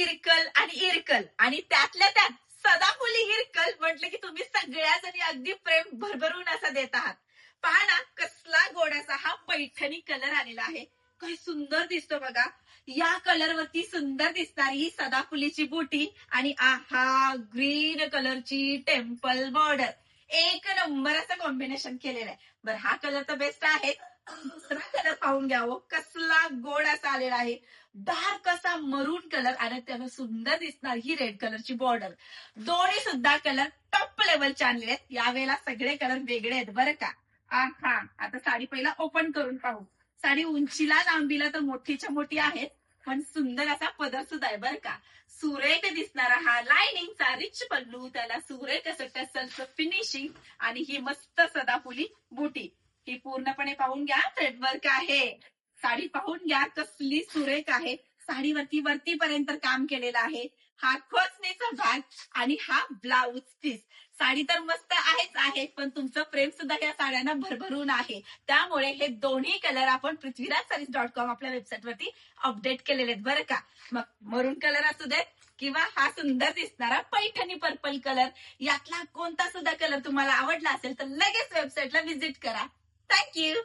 इरकल आणि इरकल आणि त्यातल्या त्यात सदाफुली इरकल म्हटलं की तुम्ही सगळ्या जणी अगदी प्रेम भरभरून असं देत आहात. पहा ना कसला गोडासा हा पैठणी कलर आलेला आहे. काय सुंदर दिसतो बघा. या कलरवरती सुंदर दिसणारी ही सदाफुलीची बुटी आणि आहा ग्रीन कलरची टेम्पल बॉर्डर. एक नंबर असं कॉम्बिनेशन केलेलं आहे. बरं हा कलर तर बेस्ट आहे. दुसरा कलर पाहून घ्यावं कसला गोड असा आलेला आहे. डार्क असा मरून कलर आणि त्याला सुंदर दिसणार ही रेड कलरची बॉर्डर. दोन्ही सुद्धा कलर टॉप लेवलचे आणलेले आहेत. यावेळेला सगळे कलर वेगळे आहेत बरं का. हा आता साडी पहिला ओपन करून पाहू. साडी उंचीला लांबीला तर मोठीच्या मोठी आहे पण सुंदर असा पदर सुद्धा आहे बरं का. सुरेख दिसणारा हा लाइनिंगचा रिच पल्लू, त्याला सुरेख असं टसलचं फिनिशिंग आणि ही मस्त सदाफुली बुटी. ही पूर्णपणे पाहून घ्या थ्रेडवर्क आहे. साडी पाहून घ्या कसली सुरेख आहे. साडीवरती वरतीपर्यंत काम केलेलं आहे. हा खोचणीचा भाग आणि हा ब्लाउज पीस. साडी तर मस्त आहेच आहे पण तुमचं प्रेम सुद्धा या साड्यांना भरभरून आहे. त्यामुळे हे दोन्ही कलर आपण पृथ्वीराजsarees.com आपल्या वेबसाईटवरती अपडेट केलेले आहेत बरं का. मग मरून कलर असू देत किंवा हा सुंदर दिसणारा पैठणी पर्पल कलर, यातला कोणता सुद्धा कलर तुम्हाला आवडला असेल तर लगेच वेबसाईटला व्हिजिट करा. थँक्यू.